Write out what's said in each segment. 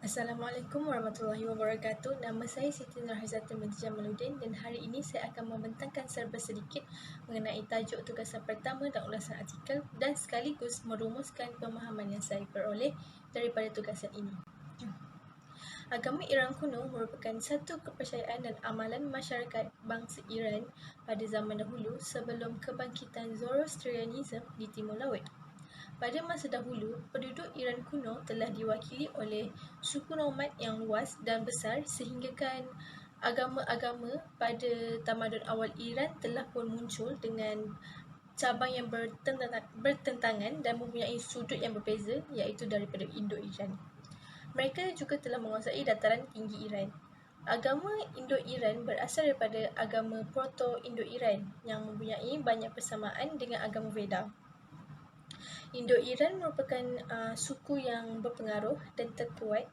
Assalamualaikum warahmatullahi wabarakatuh. Nama saya Siti Nurhaizatul binti Jamaluddin dan hari ini saya akan membentangkan serba sedikit mengenai tajuk tugasan pertama dan ulasan artikel dan sekaligus merumuskan pemahaman yang saya peroleh daripada tugasan ini. Agama Iran kuno merupakan satu kepercayaan dan amalan masyarakat bangsa Iran pada zaman dahulu sebelum kebangkitan Zoroastrianism di Timur Laut. Pada masa dahulu, penduduk Iran kuno telah diwakili oleh suku nomad yang luas dan besar sehinggakan agama-agama pada tamadun awal Iran telah pun muncul dengan cabang yang bertentangan dan mempunyai sudut yang berbeza, iaitu daripada Indo-Iran. Mereka juga telah menguasai dataran tinggi Iran. Agama Indo-Iran berasal daripada agama Proto-Indo-Iran yang mempunyai banyak persamaan dengan agama Veda. Indo-Iran merupakan suku yang berpengaruh dan terkuat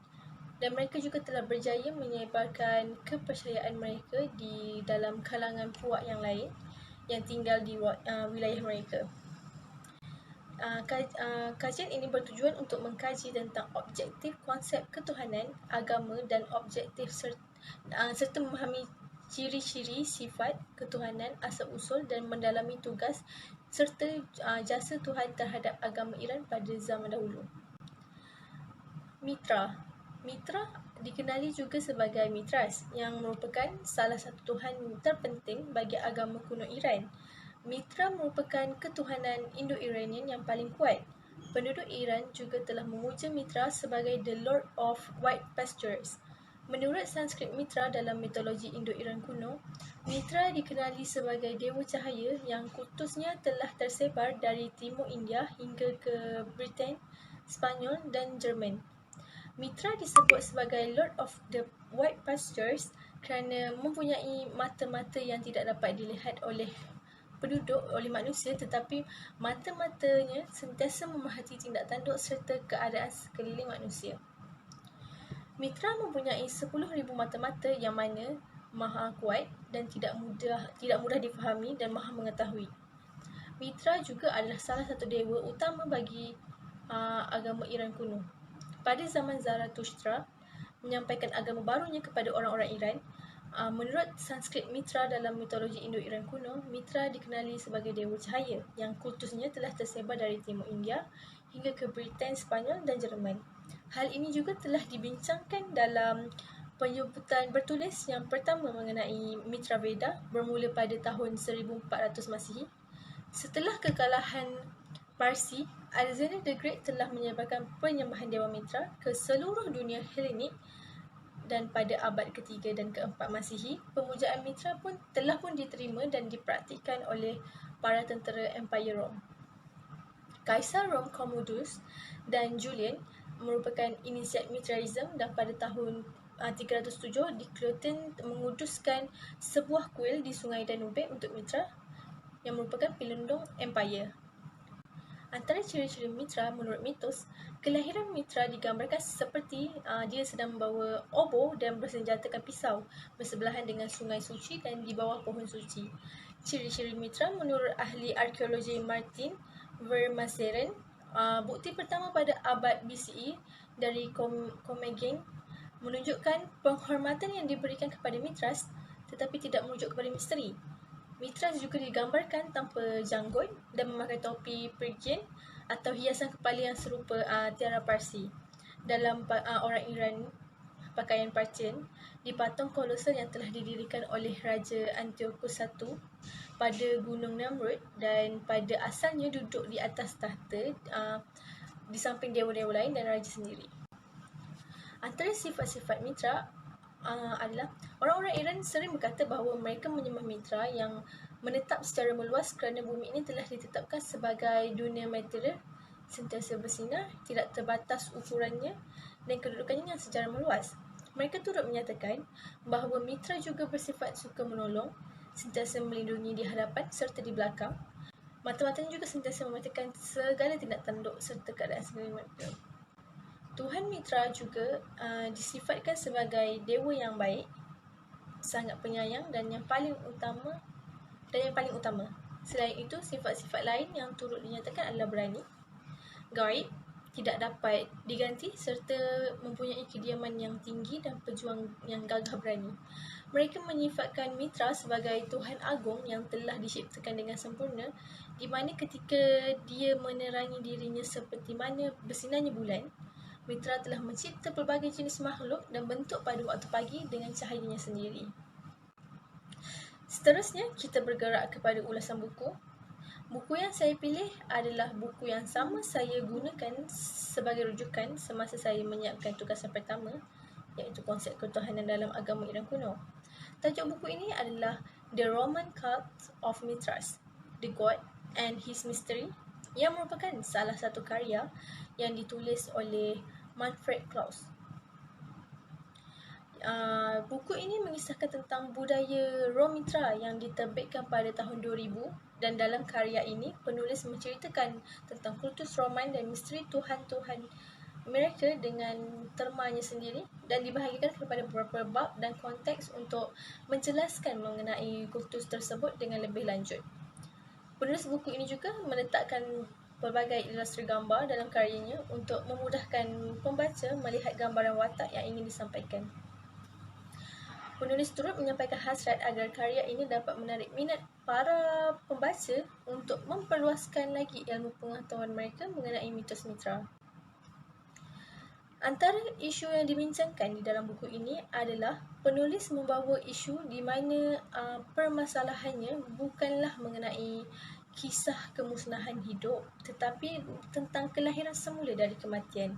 dan mereka juga telah berjaya menyebarkan kepercayaan mereka di dalam kalangan puak yang lain yang tinggal di wilayah mereka. Kajian ini bertujuan untuk mengkaji tentang objektif konsep ketuhanan, agama dan objektif serta memahami ciri-ciri sifat ketuhanan, asal-usul dan mendalami tugas serta jasa Tuhan terhadap agama Iran pada zaman dahulu. Mitra dikenali juga sebagai Mitras yang merupakan salah satu tuhan terpenting bagi agama kuno Iran. Mitra merupakan ketuhanan Indo-Iranian yang paling kuat. Penduduk Iran juga telah memuja Mitra sebagai the Lord of White Pastures. Menurut Sanskrit Mitra dalam mitologi Indo-Iran kuno, Mitra dikenali sebagai dewa cahaya yang kultusnya telah tersebar dari Timur India hingga ke Britain, Spanyol dan Jerman. Mitra disebut sebagai Lord of the White Pastures kerana mempunyai mata-mata yang tidak dapat dilihat oleh manusia, tetapi mata-matanya sentiasa memerhati tindak tanduk serta keadaan sekeliling manusia. Mitra mempunyai 10,000 mata-mata yang mana maha kuat dan tidak mudah difahami dan maha mengetahui. Mitra juga adalah salah satu dewa utama bagi agama Iran kuno. Pada zaman Zarathustra menyampaikan agama barunya kepada orang-orang Iran, menurut Sanskrit Mitra dalam mitologi Indo-Iran kuno, Mitra dikenali sebagai dewa cahaya yang kultusnya telah tersebar dari Timur India hingga ke Britain, Spanyol dan Jerman. Hal ini juga telah dibincangkan dalam penyebutan bertulis yang pertama mengenai Mitra Veda bermula pada tahun 1400 Masihi. Setelah kekalahan Parsi, Alexander the Great telah menyebarkan penyembahan Dewa Mitra ke seluruh dunia Helenik dan pada abad ketiga dan keempat Masihi, pemujaan Mitra telah pun diterima dan dipraktikkan oleh para tentera Empire Rom. Kaisar Rom Commodus dan Julian merupakan inisiat Mitraism dan pada tahun 307 Diocletian menguduskan sebuah kuil di Sungai Danube untuk Mitra yang merupakan pelindung Empire. Antara ciri-ciri Mitra menurut mitos, kelahiran Mitra digambarkan seperti dia sedang membawa obor dan bersenjatakan pisau bersebelahan dengan sungai suci dan di bawah pohon suci. Ciri-ciri Mitra menurut ahli arkeologi Martin Vermaseren, bukti pertama pada abad BCE dari Commagene menunjukkan penghormatan yang diberikan kepada Mitras tetapi tidak merujuk kepada misteri. Mitras juga digambarkan tanpa janggut dan memakai topi Phrygian atau hiasan kepala yang serupa tiara Parsi. Dalam orang Iran, pakaian Parthien di patung kolosal yang telah didirikan oleh Raja Antiochus I pada Gunung Namrud dan pada asalnya duduk di atas tahta di samping dewa-dewa lain dan raja sendiri. Antara sifat-sifat Mitra adalah orang-orang Iran sering berkata bahawa mereka menyembah Mitra yang menetap secara meluas kerana bumi ini telah ditetapkan sebagai dunia material, sentiasa bersinar, tidak terbatas ukurannya dan kedudukannya yang secara meluas. Mereka turut menyatakan bahawa Mitra juga bersifat suka menolong, sentiasa melindungi di hadapan serta di belakang. Mata-matanya juga sentiasa mematikan segala tindak tanduk serta keadaan sekeliling mereka. Tuhan Mitra juga disifatkan sebagai dewa yang baik, sangat penyayang dan yang paling utama. Selain itu, sifat-sifat lain yang turut dinyatakan adalah berani, gaib, tidak dapat diganti serta mempunyai kediaman yang tinggi dan pejuang yang gagah berani. Mereka menyifatkan Mitra sebagai Tuhan Agung yang telah diciptakan dengan sempurna, di mana ketika dia menerangi dirinya seperti mana bersinarnya bulan, Mitra telah mencipta pelbagai jenis makhluk dan bentuk pada waktu pagi dengan cahayanya sendiri. Seterusnya, kita bergerak kepada ulasan buku. Buku yang saya pilih adalah buku yang sama saya gunakan sebagai rujukan semasa saya menyiapkan tugasan pertama, iaitu konsep ketuhanan dalam agama Iran kuno. Tajuk buku ini adalah The Roman Cult of Mithras, The God and His Mystery, yang merupakan salah satu karya yang ditulis oleh Manfred Krauss. Buku ini mengisahkan tentang budaya Rom Mitra yang diterbitkan pada tahun 2000, dan dalam karya ini penulis menceritakan tentang kultus Roman dan misteri Tuhan-Tuhan mereka dengan termanya sendiri, dan dibahagikan kepada beberapa bab dan konteks untuk menjelaskan mengenai kultus tersebut dengan lebih lanjut. Penulis buku ini juga meletakkan pelbagai ilustrasi gambar dalam karyanya untuk memudahkan pembaca melihat gambaran watak yang ingin disampaikan. Penulis turut menyampaikan hasrat agar karya ini dapat menarik minat para pembaca untuk memperluaskan lagi ilmu pengetahuan mereka mengenai mitos Mitra. Antara isu yang dibincangkan di dalam buku ini adalah penulis membawa isu di mana permasalahannya bukanlah mengenai kisah kemusnahan hidup, tetapi tentang kelahiran semula dari kematian.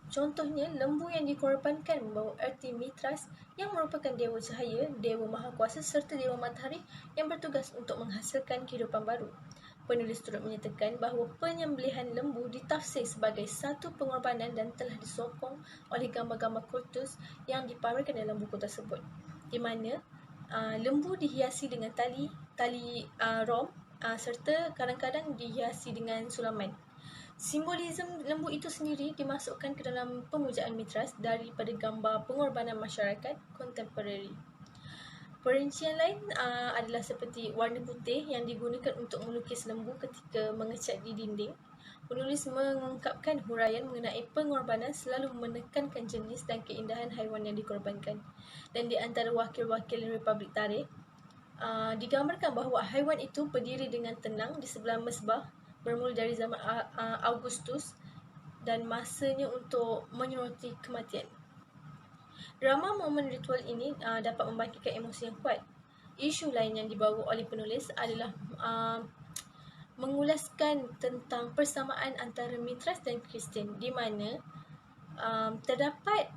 Contohnya, lembu yang dikorbankan membawa erti Mithras yang merupakan dewa cahaya, dewa maha kuasa serta dewa matahari yang bertugas untuk menghasilkan kehidupan baru. Penulis turut menyatakan bahawa penyembelihan lembu ditafsir sebagai satu pengorbanan dan telah disokong oleh gambar-gambar kultus yang dipamerkan dalam buku tersebut, di mana lembu dihiasi dengan tali rom serta kadang-kadang dihiasi dengan sulaman. Simbolisme lembu itu sendiri dimasukkan ke dalam pemujaan Mithras daripada gambar pengorbanan masyarakat kontemporari. Perincian lain adalah seperti warna putih yang digunakan untuk melukis lembu ketika mengecat di dinding. Penulis mengungkapkan huraian mengenai pengorbanan selalu menekankan jenis dan keindahan haiwan yang dikorbankan. Dan di antara wakil-wakil Republik Tarikh, digambarkan bahawa haiwan itu berdiri dengan tenang di sebelah mezbah bermula dari zaman Augustus dan masanya untuk menyoroti kematian. Drama momen ritual ini dapat membangkitkan emosi yang kuat. Isu lain yang dibawa oleh penulis adalah mengulaskan tentang persamaan antara Mithras dan Kristian, di mana terdapat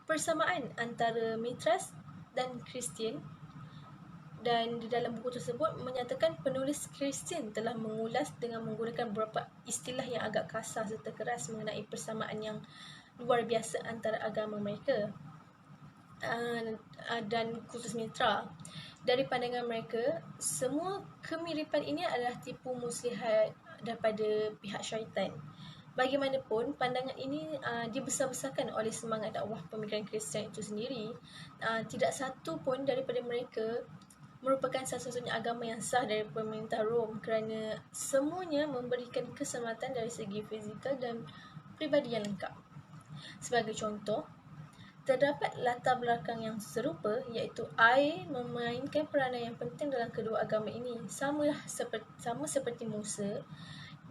persamaan antara Mithras dan Kristian. Dan di dalam buku tersebut menyatakan penulis Kristian telah mengulas dengan menggunakan beberapa istilah yang agak kasar serta keras mengenai persamaan yang luar biasa antara agama mereka dan kultus Mitra. Dari pandangan mereka, semua kemiripan ini adalah tipu muslihat daripada pihak syaitan. Bagaimanapun, pandangan ini dibesar-besarkan oleh semangat dakwah pemikiran Kristian itu sendiri. Tidak satu pun daripada mereka merupakan satu-satunya agama yang sah dari pemerintah Rom, kerana semuanya memberikan keselamatan dari segi fizikal dan peribadi yang lengkap. Sebagai contoh, terdapat latar belakang yang serupa, iaitu air memainkan peranan yang penting dalam kedua agama ini. Sama seperti Musa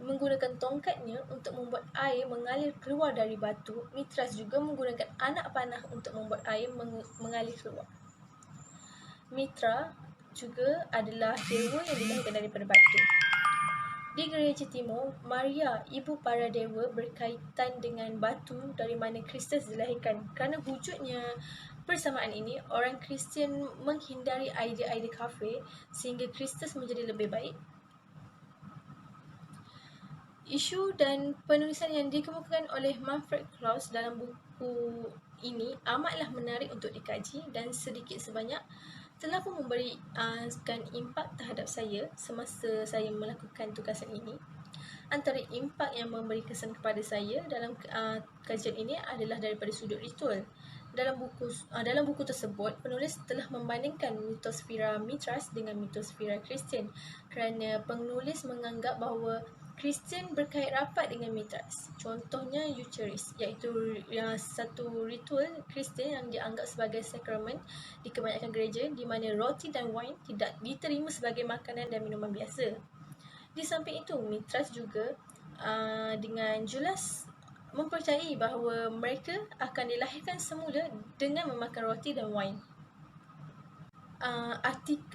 menggunakan tongkatnya untuk membuat air mengalir keluar dari batu, Mithras juga menggunakan anak panah untuk membuat air mengalir keluar. Mitra juga adalah dewa yang dilahirkan daripada batu. Di gereja timur, Maria, ibu para dewa, berkaitan dengan batu dari mana Kristus dilahirkan. Kerana wujudnya persamaan ini, orang Kristian menghindari idea-idea kafir sehingga Kristus menjadi lebih baik. Isu dan penulisan yang dikemukakan oleh Manfred Krauss dalam buku ini amatlah menarik untuk dikaji dan sedikit sebanyak telah pun memberikan impak terhadap saya semasa saya melakukan tugasan ini. Antara impak yang memberi kesan kepada saya dalam kajian ini adalah daripada sudut ritual. Dalam buku tersebut, penulis telah membandingkan mitosfera Mithras dengan mitosfera Kristian, kerana penulis menganggap bahawa Kristian berkait rapat dengan mitras. Contohnya Eucharist, iaitu satu ritual Kristian yang dianggap sebagai sakramen di kebanyakan gereja, di mana roti dan wine tidak diterima sebagai makanan dan minuman biasa. Di samping itu, mitras juga dengan jelas mempercayai bahawa mereka akan dilahirkan semula dengan memakan roti dan wine.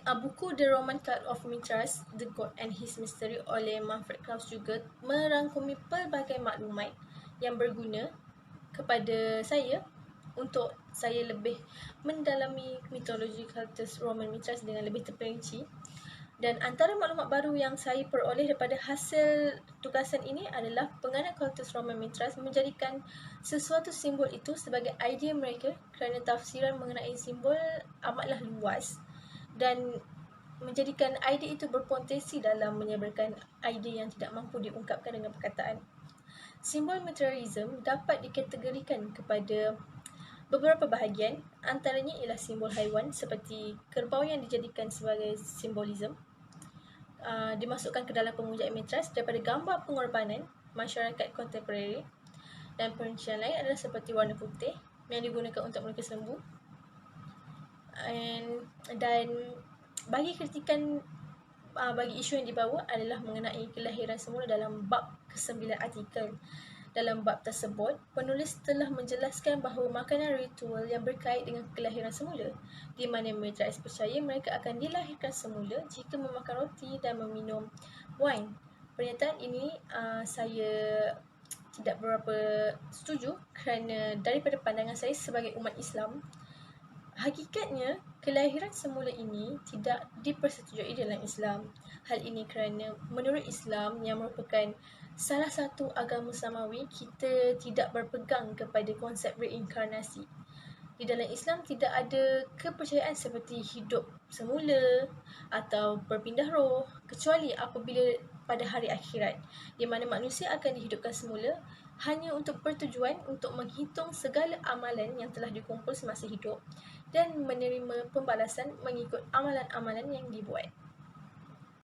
Buku The Roman Cult of Mithras, The God and His Mystery oleh Manfred Krauss juga merangkumi pelbagai maklumat yang berguna kepada saya untuk saya lebih mendalami mitologi kultus Roman Mithras dengan lebih terperinci. Dan antara maklumat baru yang saya peroleh daripada hasil tugasan ini adalah pengarang kultus Roman Mithras menjadikan sesuatu simbol itu sebagai idea mereka kerana tafsiran mengenai simbol amatlah luas dan menjadikan idea itu berpotensi dalam menyebarkan idea yang tidak mampu diungkapkan dengan perkataan. Simbol Mithraism dapat dikategorikan kepada beberapa bahagian, antaranya ialah simbol haiwan seperti kerbau yang dijadikan sebagai simbolisme, dimasukkan ke dalam pemujaan Mithras daripada gambar pengorbanan masyarakat kontemporari, dan perincian lain adalah seperti warna putih yang digunakan untuk mereka sembuh. Dan bagi kritikan bagi isu yang dibawa adalah mengenai kelahiran semula dalam bab ke-9 artikel. Dalam bab tersebut, penulis telah menjelaskan bahawa makanan ritual yang berkait dengan kelahiran semula, di mana Mithras percaya mereka akan dilahirkan semula jika memakan roti dan meminum wine. Pernyataan ini saya tidak berapa setuju kerana daripada pandangan saya sebagai umat Islam, hakikatnya, kelahiran semula ini tidak dipersetujui dalam Islam. Hal ini kerana menurut Islam yang merupakan salah satu agama samawi, kita tidak berpegang kepada konsep reinkarnasi. Di dalam Islam tidak ada kepercayaan seperti hidup semula atau berpindah roh, kecuali apabila pada hari akhirat, di mana manusia akan dihidupkan semula hanya untuk bertujuan untuk menghitung segala amalan yang telah dikumpul semasa hidup dan menerima pembalasan mengikut amalan-amalan yang dibuat.